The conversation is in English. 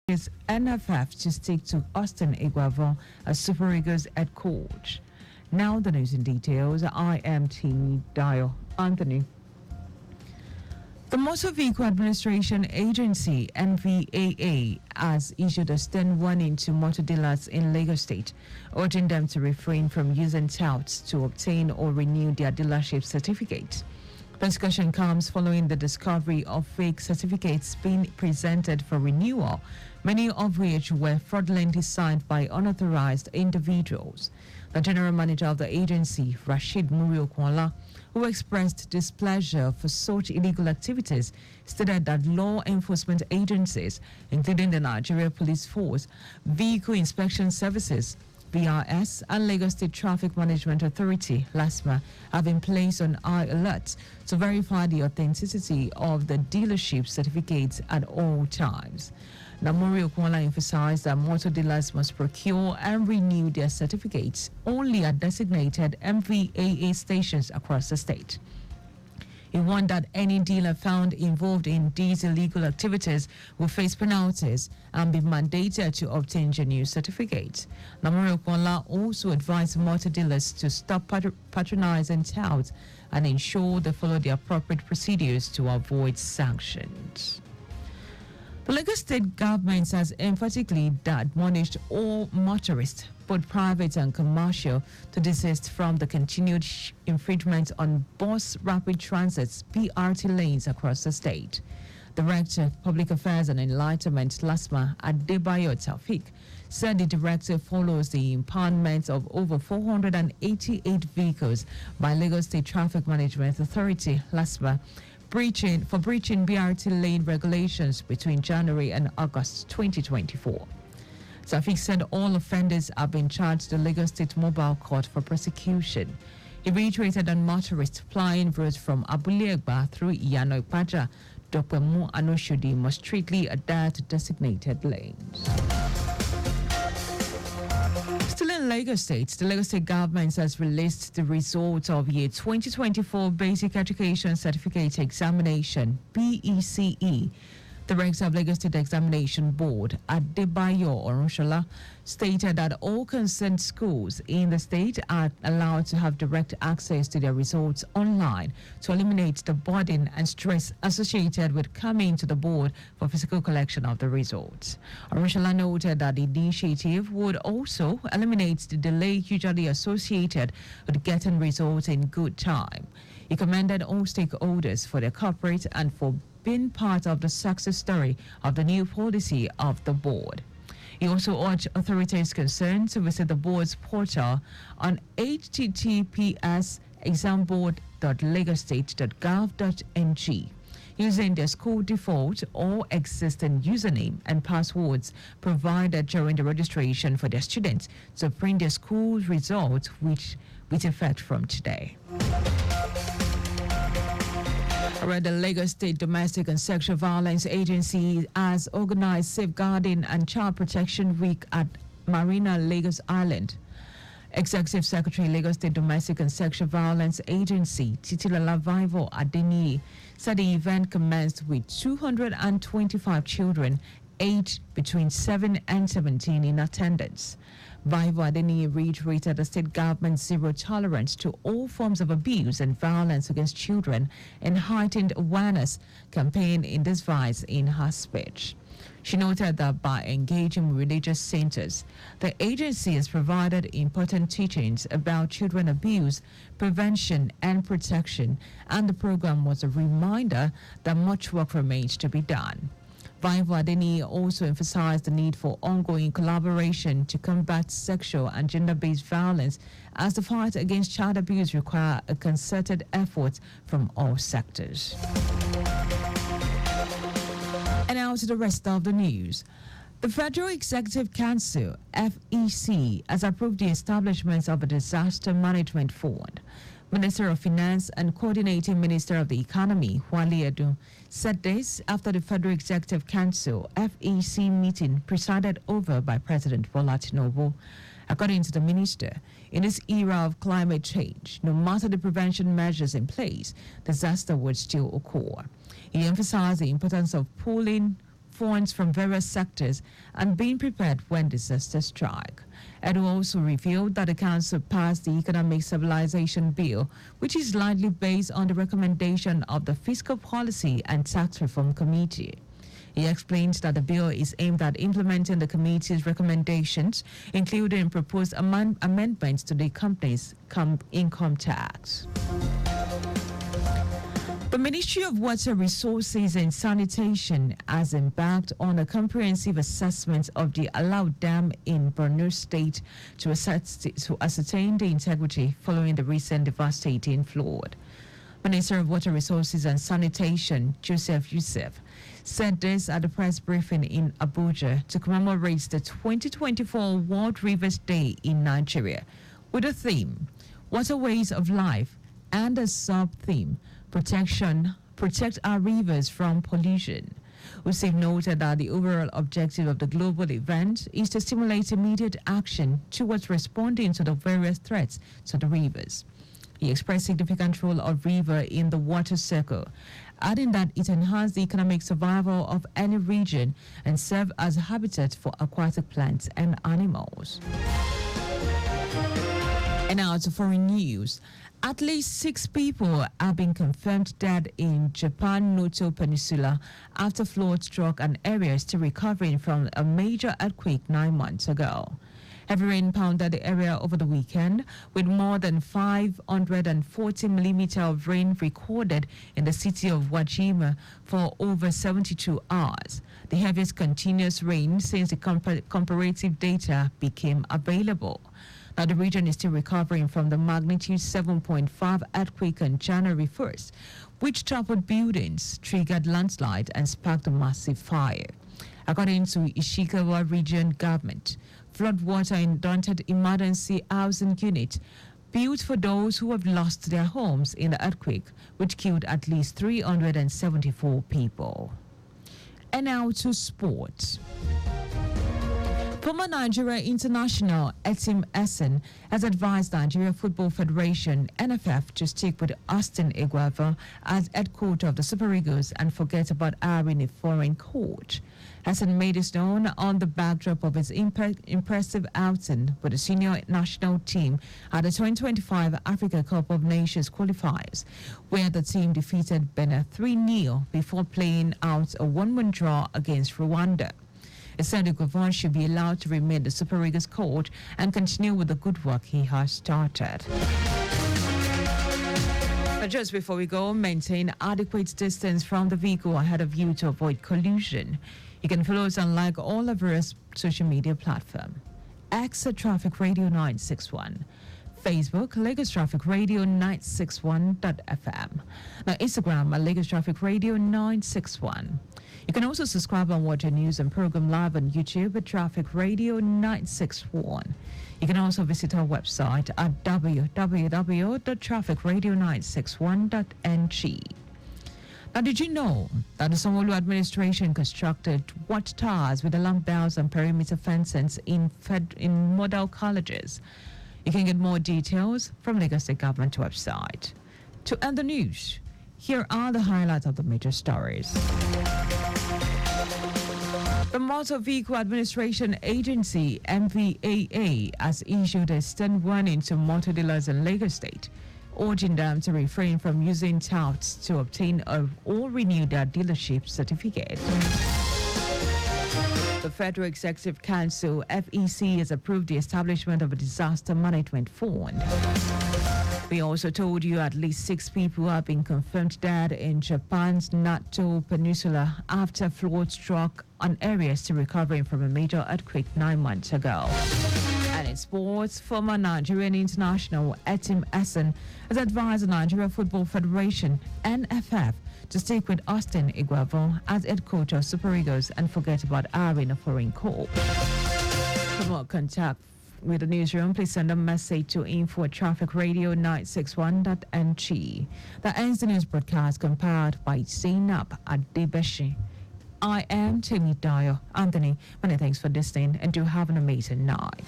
Is NFF to stick to Austin Iguavon as Super Eagles head coach. Now the news in details. I am Team Dayo. Anthony. The Motor Vehicle Administration Agency (NVAA) has issued a stern warning to motor dealers in Lagos State, urging them to refrain from using touts to obtain or renew their dealership certificates. The discussion comes following the discovery of fake certificates being presented for renewal, many of which were fraudulently signed by unauthorized individuals. The general manager of the agency, Rashid Muri, who expressed displeasure for such illegal activities, stated that law enforcement agencies, including the Nigeria Police Force, Vehicle Inspection Services, VRS, and Lagos State Traffic Management Authority, LASMA, have been placed on high alert to verify the authenticity of the dealership certificates at all times. Namori Okwala emphasized that motor dealers must procure and renew their certificates only at designated MVAA stations across the state. He warned that any dealer found involved in these illegal activities will face penalties and be mandated to obtain genuine certificates. Namori Okwala also advised motor dealers to stop patronizing touts and ensure they follow the appropriate procedures to avoid sanctions. The Lagos State government has emphatically admonished all motorists, both private and commercial, to desist from the continued infringement on bus rapid transit's BRT lanes across the state. Director of Public Affairs and Enlightenment, LASMA, Dayo said the directive follows the impoundment of over 488 vehicles by Lagos State Traffic Management Authority, LASMA, for breaching BRT lane regulations between January and August 2024. Tafiq said all offenders have been charged to the Lagos State Mobile Court for prosecution. He reiterated that motorists flying routes from Abulegba through Iyano Ipaja, Dokpemu and Oshodi must strictly adhere to designated lanes. Still in Lagos State, the Lagos State government has released the results of Year 2024 Basic Education Certificate Examination, BECE. The Director of Lagos State Examination Board, Dayo Oronshola, stated that all concerned schools in the state are allowed to have direct access to their results online to eliminate the burden and stress associated with coming to the board for physical collection of the results. Oronshola noted that the initiative would also eliminate the delay usually associated with getting results in good time. He commended all stakeholders for their cooperation and for been part of the success story of the new policy of the board. He also urged authorities concerned to visit the board's portal on https://examboard.lagostate.gov.ng using their school default or existing username and passwords provided during the registration for their students to print their school results with effect from today. The Lagos State Domestic and Sexual Violence Agency has organized Safeguarding and Child Protection Week at Marina Lagos Island. Executive Secretary, Lagos State Domestic and Sexual Violence Agency, Titilala Vivo Adeniyi, said the event commenced with 225 children aged between 7 and 17 in attendance. Vivo Adeniyi reiterated the state government's zero tolerance to all forms of abuse and violence against children and heightened awareness campaign in this vice in her speech. She noted that by engaging religious centers, the agency has provided important teachings about children abuse, prevention and protection, and the program was a reminder that much work remains to be done. Vivo Adeniyi also emphasized the need for ongoing collaboration to combat sexual and gender-based violence, as the fight against child abuse requires a concerted effort from all sectors. And now to the rest of the news. The Federal Executive Council, FEC, has approved the establishment of a disaster management fund. Minister of Finance and Coordinating Minister of the Economy, Wale Edu, said this after the Federal Executive Council FEC meeting presided over by President Bola Tinubu. According to the minister, in this era of climate change, no matter the prevention measures in place, disaster would still occur. He emphasized the importance of pooling funds from various sectors and being prepared when disasters strike. Edo also revealed that the council passed the Economic Stabilization Bill, which is largely based on the recommendation of the Fiscal Policy and Tax Reform Committee. He explained that the bill is aimed at implementing the committee's recommendations, including proposed amendments to the company's income tax. The Ministry of Water Resources and Sanitation has embarked on a comprehensive assessment of the Alau Dam in Borno State to ascertain the integrity following the recent devastating flood. Minister of Water Resources and Sanitation, Joseph Yusuf, said this at a press briefing in Abuja to commemorate the 2024 World Rivers Day in Nigeria with the theme, Waterways of Life, and a sub-theme, Protect Our Rivers from Pollution. Yusuf noted that the overall objective of the global event is to stimulate immediate action towards responding to the various threats to the rivers. He expressed significant role of river in the water cycle, adding that it enhances the economic survival of any region and serve as habitat for aquatic plants and animals. And now to foreign news. At least 6 people have been confirmed dead in Japan Noto Peninsula after flood struck an area still recovering from a major earthquake 9 months ago. Heavy rain pounded the area over the weekend, with more than 540 millimeters of rain recorded in the city of Wajima for over 72 hours, the heaviest continuous rain since the comparative data became available. Now, the region is still recovering from the magnitude 7.5 earthquake on January 1st, which toppled buildings, triggered landslide, and sparked a massive fire. According to Ishikawa region government, floodwater inundated emergency housing unit built for those who have lost their homes in the earthquake, which killed at least 374 people. And now to sports. Former Nigeria international Etim Essen has advised Nigeria Football Federation (NFF) to stick with Austin Eguavoen as head coach of the Super Eagles and forget about hiring a foreign coach. Essen made this known on the backdrop of his impressive outing with the senior national team at the 2025 Africa Cup of Nations qualifiers, where the team defeated Benin 3-0 before playing out a 1-1 draw against Rwanda. It said Eguavoen should be allowed to remain the Super Eagles coach and continue with the good work he has started. But just before we go, maintain adequate distance from the vehicle ahead of you to avoid collision. You can follow us on like all of our social media platforms. X at Traffic Radio 961. Facebook, Lagos Traffic Radio 961.fm. Now, Instagram at Lagos Traffic Radio 961. You can also subscribe and watch our news and program live on YouTube at Traffic Radio 961. You can also visit our website at www.trafficradio961.ng. Now, did you know that the Sanwo-Olu administration constructed watchtowers with alarm bells and perimeter fences in model colleges? You can get more details from Lagos State Government website. To end the news, here are the highlights of the major stories. The Motor Vehicle Administration Agency, MVAA, has issued a stern warning to motor dealers in Lagos State, urging them to refrain from using touts to obtain or renew their dealership certificate. The Federal Executive Council, FEC, has approved the establishment of a disaster management fund. We also told you at least 6 people have been confirmed dead in Japan's Noto Peninsula after flood struck an area still recovering from a major earthquake 9 months ago. And in sports, former Nigerian international Etim Essen has advised the Nigeria Football Federation, NFF, to stick with Austin Eguavoen as head coach of Super Eagles and forget about hiring a foreign coach. For more contact with the newsroom, please send a message to info@trafficradio961.ng. That ends the news broadcast compiled by Zainab Adebeshi. I am Dayo. Anthony, many thanks for listening and do have an amazing night.